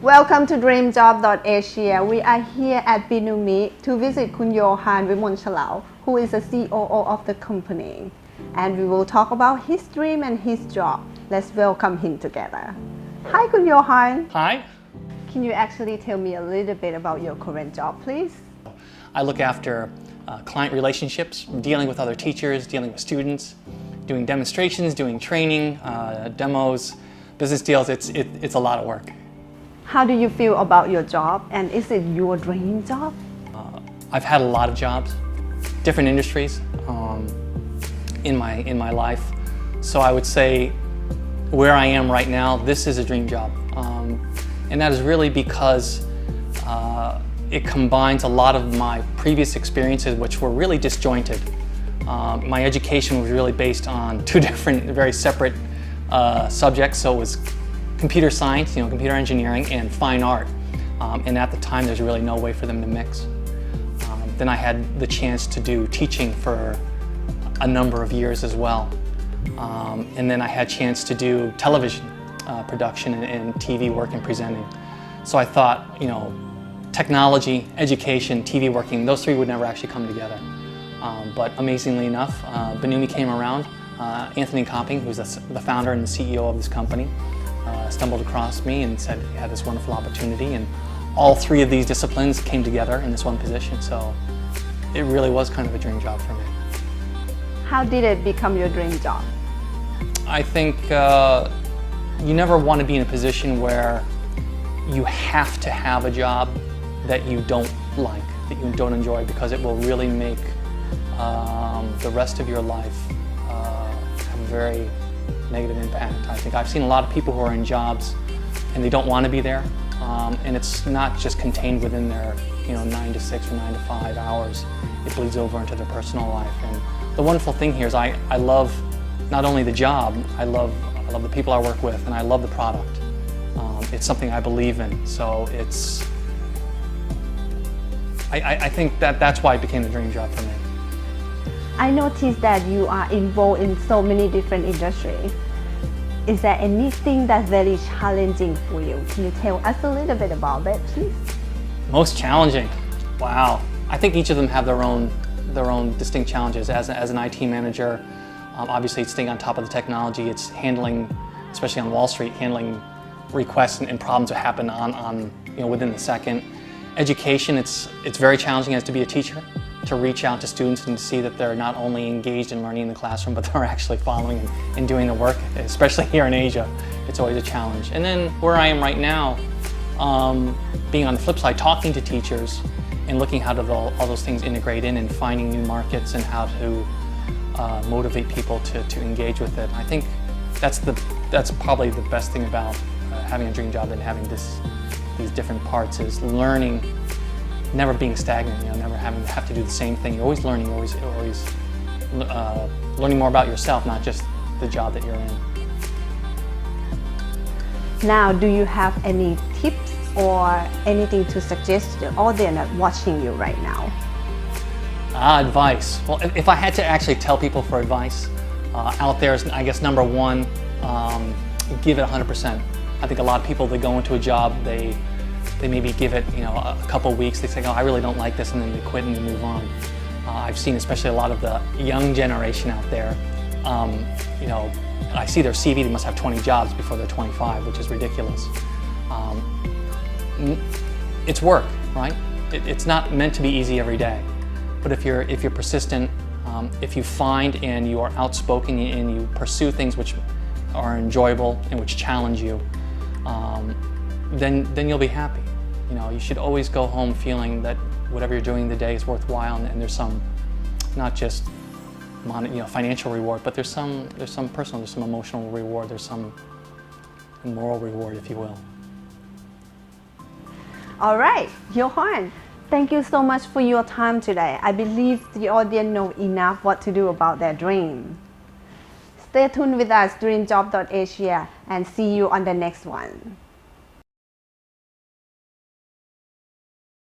Welcome to DreamJob.Asia. We are here at Binumi to visit Kun Johan Vimolchalao, who is the COO of the company. And we will talk about his dream and his job. Let's welcome him together. Hi, Kun Johan. Hi. Can you actually tell me a little bit about your current job, please? I look after client relationships, dealing with other teachers, dealing with students, doing demonstrations, doing training, demos, business deals. It's a lot of work. How do you feel about your job, and is it your dream job? I've had a lot of jobs, different industries in my life. So I would say where I am right now, this is a dream job. And that is really because it combines a lot of my previous experiences, which were really disjointed. My education was really based on two different, very separate subjects. So it was computer science, computer engineering, and fine art. And at the time, there's really no way for them to mix. Then I had the chance to do teaching for a number of years as well. And then I had a chance to do television production and TV work and presenting. So I thought, technology, education, TV working, those three would never actually come together. But amazingly enough, Binumi came around. Anthony Comping, who's the founder and the CEO of this company, stumbled across me and said he had this wonderful opportunity, and all three of these disciplines came together in this one position. So it really was kind of a dream job for me. How did it become your dream job? I think you never want to be in a position where you have to have a job that you don't like, that you don't enjoy, because it will really make the rest of your life have a very negative impact. I think I've seen a lot of people who are in jobs and they don't want to be there, and it's not just contained within their 9 to 6 or 9 to 5 hours. It bleeds over into their personal life. And the wonderful thing here is I love not only the job, I love the people I work with, and I love the product. It's something I believe in, so I think that's why it became the dream job for me. I noticed that you are involved in so many different industries. Is there anything that's very challenging for you? Can you tell us a little bit about that, please? Most challenging? Wow. I think each of them have their own distinct challenges. As an IT manager, obviously it's staying on top of the technology. It's handling, especially on Wall Street, handling requests and problems that happen on within the second. Education, it's very challenging as to be a teacher, to reach out to students and to see that they're not only engaged in learning in the classroom, but they're actually following and doing the work, especially here in Asia. It's always a challenge. And then where I am right now, being on the flip side, talking to teachers and looking how all those things integrate in, and finding new markets and how to motivate people to engage with it. I think that's probably the best thing about having a dream job and having these different parts, is learning, never being stagnant, never having to have to do the same thing. You're always learning, you're always learning more about yourself, not just the job that you're in. Now, do you have any tips or anything to suggest to the audience watching you right now? Advice. Well, if I had to actually tell people for advice out there, is, I guess, number one, give it 100%. I think a lot of people that go into a job, they maybe give it a couple weeks. They say, oh, I really don't like this, and then they quit and they move on. I've seen especially a lot of the young generation out there. I see their CV, they must have 20 jobs before they're 25, which is ridiculous. It's work, right? It's not meant to be easy every day. But if you're persistent, if you find and you are outspoken and you pursue things which are enjoyable and which challenge you, then you'll be happy. You should always go home feeling that whatever you're doing the day is worthwhile, and there's some, not just financial reward, but there's some personal, there's some emotional reward, there's some moral reward, if you will. All right, Johan, thank you so much for your time today. I believe the audience know enough what to do about their dream. Stay tuned with us, DreamJob.Asia, and see you on the next one.